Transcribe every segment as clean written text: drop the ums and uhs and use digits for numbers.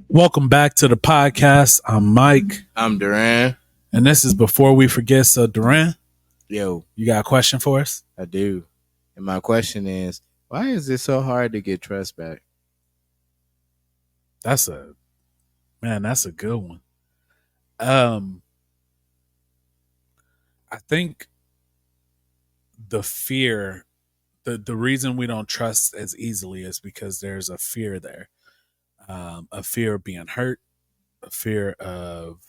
Welcome back to the podcast. I'm Mike, I'm Duran. and this is Before We Forget. So, Duran, Yo, you got a question for us? I do. And my question is, why is it so hard to get trust back? That's a good one. Um, I think the fear, the reason we don't trust as easily is because there's a fear there, a fear of being hurt, a fear of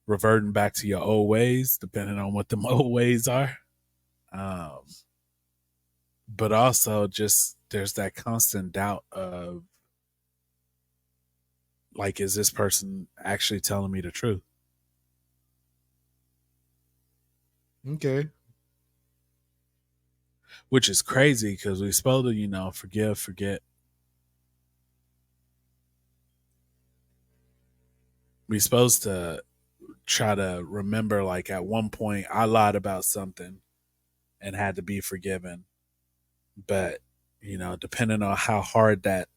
reverting back to your old ways, depending on what the old ways are. Um, but also just there's that constant doubt of like, is this person actually telling me the truth? Okay. Which is crazy because we're supposed to, forgive, forget. We're supposed to try to remember, like, at one point I lied about something and had to be forgiven. But, depending on how hard that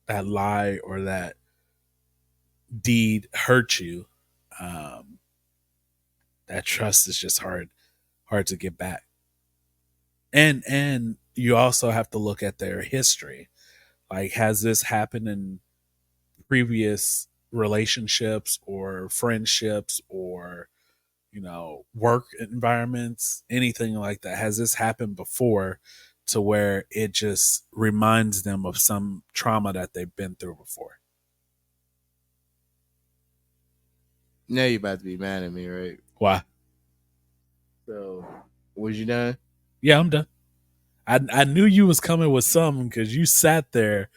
lie or that deed hurt you, um, that trust is just hard to get back. And you also have to look at their history. Like, has this happened in previous relationships or friendships or work environments, anything like that? Has this happened before to where it just reminds them of some trauma that they've been through before? Now you about to be mad at me, right? Why? So, was you done? Yeah, I'm done. I knew you was coming with something because you sat there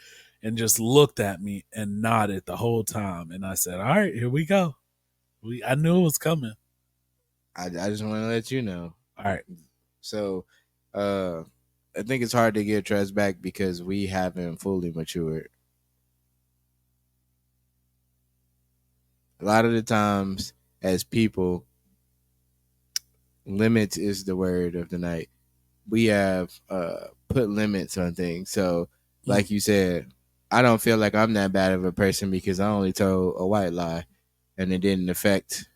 and just looked at me and nodded the whole time, and I said, "All right, here we go." I knew it was coming. I just want to let you know. All right. So, I think it's hard to get trust back because we haven't fully matured. A lot of the times, as people, limits is the word of the night. We have put limits on things. So, like you said, I don't feel like I'm that bad of a person because I only told a white lie and it didn't affect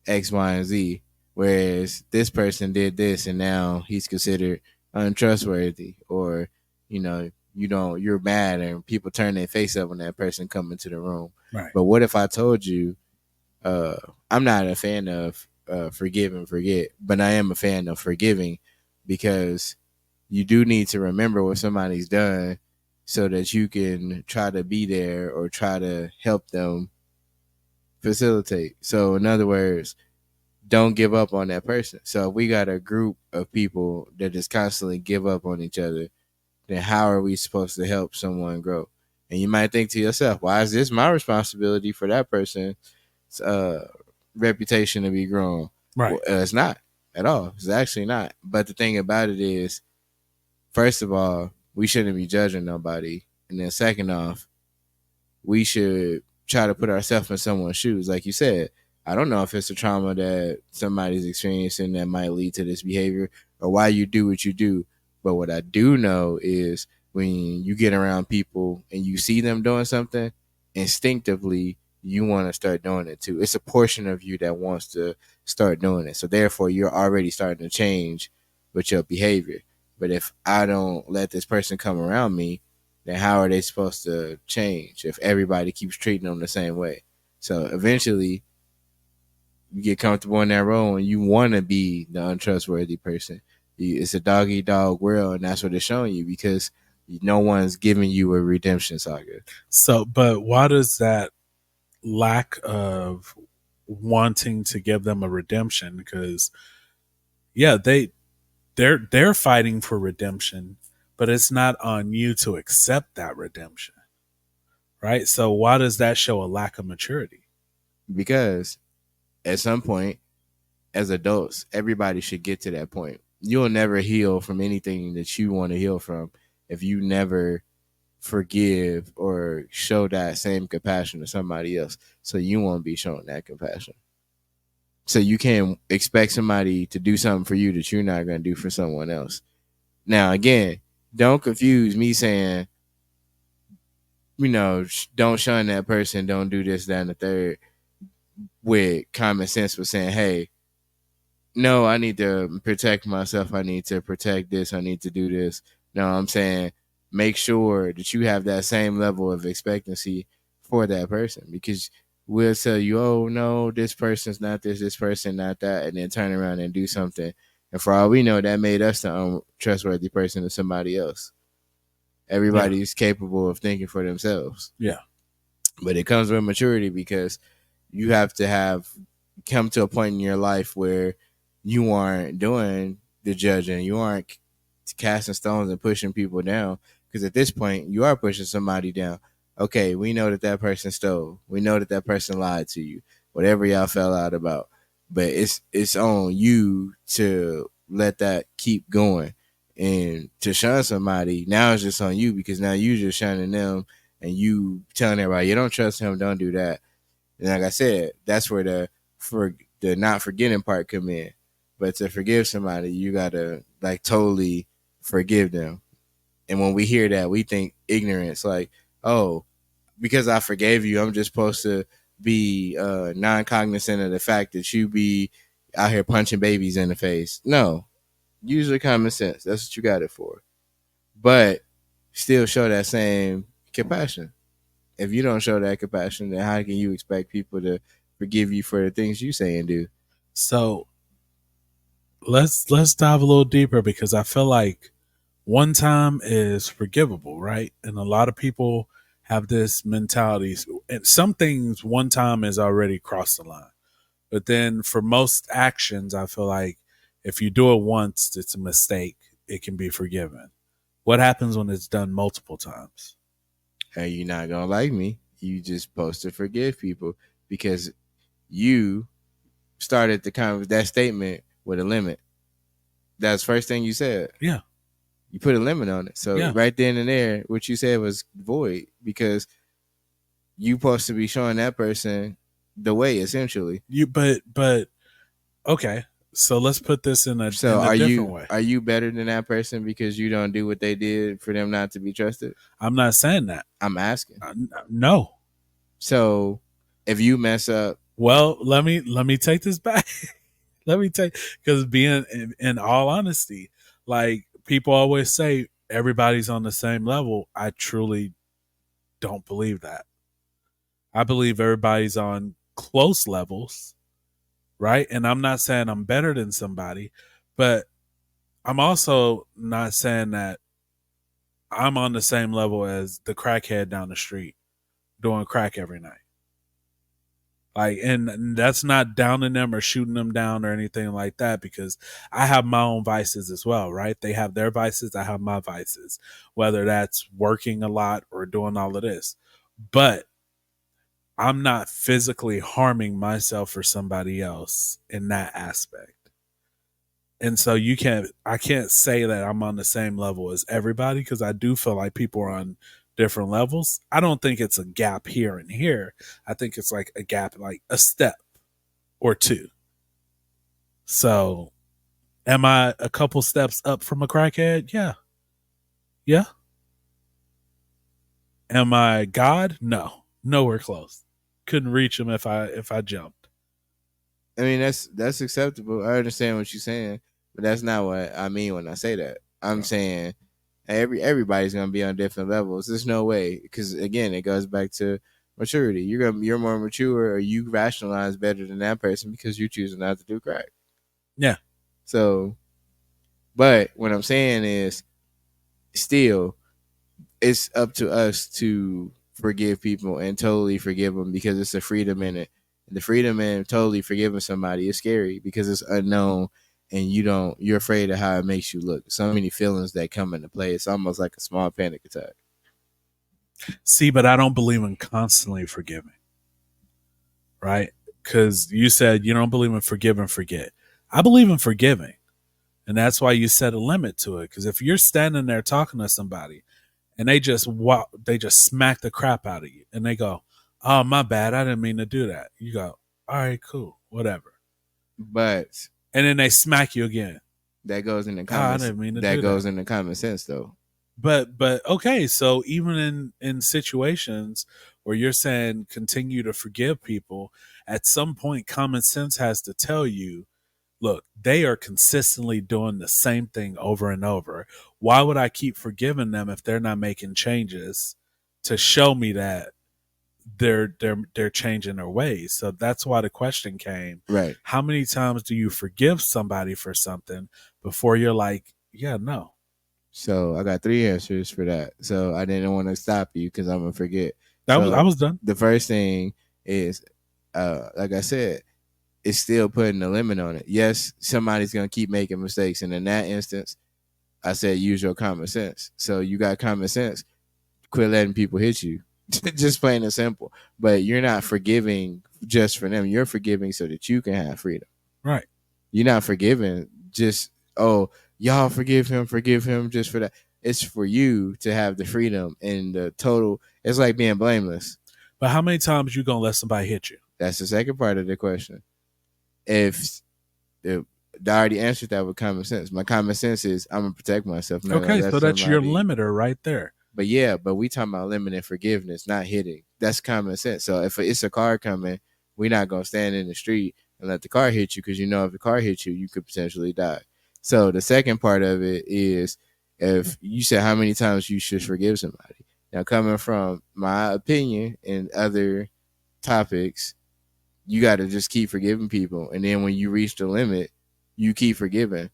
X, Y, and Z. Whereas this person did this and now he's considered untrustworthy, or you're mad and people turn their face up when that person come into the room. Right. But what if I told you, I'm not a fan of forgive and forget, but I am a fan of forgiving, because you do need to remember what somebody's done so that you can try to be there or try to help them facilitate. So, in other words, don't give up on that person. So, if we got a group of people that just constantly give up on each other, then how are we supposed to help someone grow? And you might think to yourself, why is this my responsibility for that person's reputation to be grown? Right. Well, it's not at all. It's actually not. But the thing about it is, first of all, we shouldn't be judging nobody. And then second off, we should try to put ourselves in someone's shoes. Like you said, I don't know if it's a trauma that somebody's experiencing that might lead to this behavior or why you do what you do. But what I do know is when you get around people and you see them doing something, instinctively you want to start doing it too. It's a portion of you that wants to start doing it. So therefore you're already starting to change with your behavior. But if I don't let this person come around me, then how are they supposed to change if everybody keeps treating them the same way? So eventually you get comfortable in that role and you want to be the untrustworthy person. It's a dog eat dog world, and that's what it's showing you because no one's giving you a redemption saga. So, but why does that lack of wanting to give them a redemption? Because yeah, they're fighting for redemption, but it's not on you to accept that redemption, right? So why does that show a lack of maturity? Because at some point, as adults, everybody should get to that point. You'll never heal from anything that you want to heal from if you never forgive or show that same compassion to somebody else. So you won't be showing that compassion. So you can't expect somebody to do something for you that you're not going to do for someone else. Now, again, don't confuse me saying don't shun that person, don't do this, that, and the third, with common sense, with saying, hey, no, I need to protect myself. I need to protect this. I need to do this. No, I'm saying make sure that you have that same level of expectancy for that person, because we'll tell you, oh, no, this person's not this person not that, and then turn around and do something. And for all we know, that made us the untrustworthy person to somebody else. Everybody's capable of thinking for themselves. Yeah. But it comes with maturity, because you have to come to a point in your life where you aren't doing the judging, you aren't casting stones and pushing people down, because at this point you are pushing somebody down. Okay, we know that person stole, we know that person lied to you, whatever y'all fell out about, but it's on you to let that keep going. And to shun somebody, now it's just on you, because now you just shunning them and you telling everybody you don't trust him, don't do that. And like I said, that's where the not forgetting part come in. But to forgive somebody, you gotta like totally forgive them. And when we hear that, we think ignorance, like, oh, because I forgave you, I'm just supposed to be non-cognizant of the fact that you be out here punching babies in the face. No, use your common sense. That's what you got it for. But still show that same compassion. If you don't show that compassion, then how can you expect people to forgive you for the things you say and do? So let's dive a little deeper, because I feel like one time is forgivable, right? And a lot of people have this mentality. And some things, one time is already crossed the line. But then for most actions, I feel like if you do it once, it's a mistake. It can be forgiven. What happens when it's done multiple times? Hey, you're not gonna like me. You just supposed to forgive people, because you started that statement with a limit. That's the first thing you said. Yeah. You put a limit on it. So right then and there, what you said was void, because you supposed to be showing that person the way, essentially. But okay. So let's put this in a different way. Are you better than that person because you don't do what they did for them not to be trusted? I'm not saying that. I'm asking. No. So if you mess up, well, let me take this back. Because being in all honesty, like people always say, everybody's on the same level. I truly don't believe that. I believe everybody's on close levels, right? And I'm not saying I'm better than somebody, but I'm also not saying that I'm on the same level as the crackhead down the street doing crack every night. Like, and that's not downing them or shooting them down or anything like that, because I have my own vices as well, right? They have their vices, I have my vices, whether that's working a lot or doing all of this. But I'm not physically harming myself or somebody else in that aspect. And so I can't say that I'm on the same level as everybody, because I do feel like people are on different levels. I don't think it's a gap here and here. I think it's like a gap, like a step or two. So am I a couple steps up from a crackhead? Yeah. Yeah. Am I God? No. Nowhere close. Couldn't reach him if I jumped. I mean, that's acceptable. I understand what you're saying, but that's not what I mean when I say that. I'm saying everybody's gonna be on different levels. There's no way, because again, it goes back to maturity. You're more mature, or you rationalize better than that person because you choose not to do crack. Yeah. So, but what I'm saying is, still, it's up to us to forgive people and totally forgive them, because it's a freedom in it. And the freedom in totally forgiving somebody is scary, because it's unknown, and you're afraid of how it makes you look. So many feelings that come into play. It's almost like a small panic attack. See, but I don't believe in constantly forgiving, right? Because you said you don't believe in forgive and forget. I believe in forgiving, and that's why you set a limit to it. Because if you're standing there talking to somebody and they just smack the crap out of you, and they go, "Oh, my bad, I didn't mean to do that." You go, "All right, cool, whatever." But and then they smack you again. That goes into common. That goes into common sense, though. but okay, so even in situations where you're saying continue to forgive people, at some point common sense has to tell you, look, they are consistently doing the same thing over and over. Why would I keep forgiving them if they're not making changes to show me that they're changing their ways? So that's why the question came, Right. how many times do you forgive somebody for something before you're like, yeah, no. So I got three answers for that. So I didn't want to stop you because I'm gonna forget. I So was done. the first thing is, like I said, it's still putting a limit on it. Yes, somebody's gonna keep making mistakes, and in that instance, I said use your common sense. So you got common sense, quit letting people hit you. Just plain and simple. But you're not forgiving just for them. You're forgiving so that you can have freedom. Right. You're not forgiving just, oh, y'all forgive him just for that. It's for you to have the freedom and the total. It's like being blameless. But how many times you gonna let somebody hit you? That's the second part of the question. If I already answered that with common sense. My common sense is I'm gonna protect myself. Okay, so that's your limiter right there. But yeah, but we talking about limiting forgiveness, not hitting. That's common sense. So if it's a car coming, we're not gonna stand in the street and let the car hit you because you know if the car hits you, you could potentially die. So the second part of it is if you said how many times you should forgive somebody. Now coming from my opinion and other topics, you got to just keep forgiving people, and then when you reach the limit, you keep forgiving.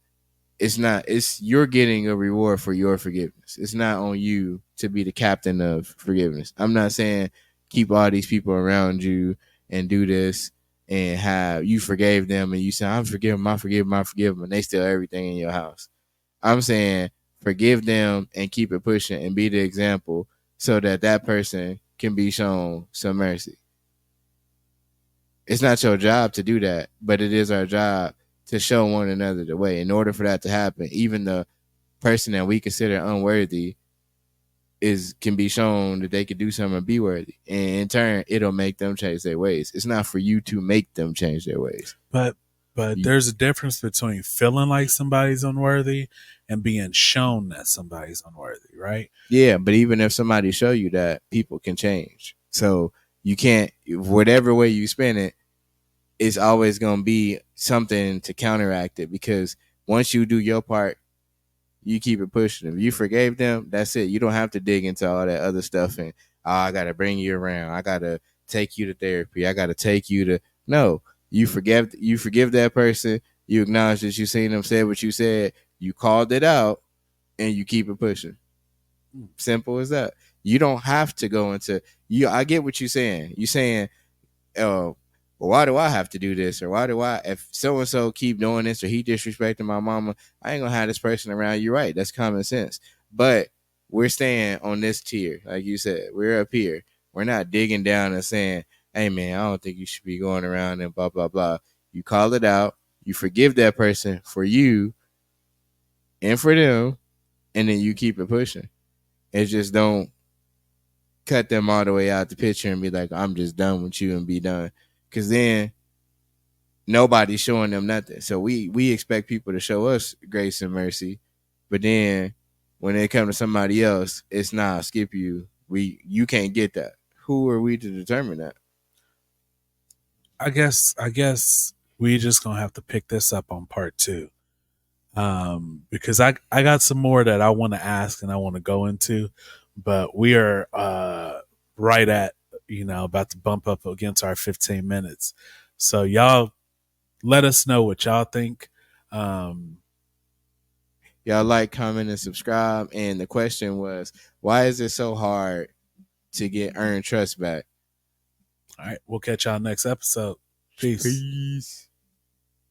It's you're getting a reward for your forgiveness. It's not on you to be the captain of forgiveness. I'm not saying keep all these people around you and do this and have you forgave them and you say I forgive them, and they steal everything in your house. I'm saying forgive them and keep it pushing and be the example so that that person can be shown some mercy. It's not your job to do that, but it is our job to show one another the way. In order for that to happen, even the person that we consider unworthy can be shown that they could do something and be worthy. And in turn, it'll make them change their ways. It's not for you to make them change their ways. But there's a difference between feeling like somebody's unworthy and being shown that somebody's unworthy, right? Yeah, but even if somebody show you that, people can change. So you can't, whatever way you spin it, it's always going to be something to counteract it, because once you do your part, you keep it pushing. If you forgave them, that's it. You don't have to dig into all that other stuff and, oh, I got to bring you around. I got to take you to therapy. I got to take you to, no, you forgive that person. You acknowledge that you seen them say what you said. You called it out and you keep it pushing. Simple as that. You don't have to go into you. I get what you're saying. You're saying, well, why do I have to do this? Or why do I, if so and so keep doing this or he disrespecting my mama, I ain't gonna have this person around. You're right. That's common sense. But we're staying on this tier. Like you said, we're up here. We're not digging down and saying, hey man, I don't think you should be going around and blah, blah, blah. You call it out. You forgive that person for you and for them. And then you keep it pushing. It just don't cut them all the way out the picture and be like, I'm just done with you and be done. Because then nobody's showing them nothing. So we expect people to show us grace and mercy, but then when it comes to somebody else, it's not skip you. You can't get that. Who are we to determine that? I guess we just gonna have to pick this up on part 2. Because I got some more that I want to ask and I want to go into, but we are right at about to bump up against our 15 minutes. So y'all let us know what y'all think. Y'all like, comment, and subscribe. And the question was, why is it so hard to get earned trust back? All right, we'll catch y'all next episode. Peace.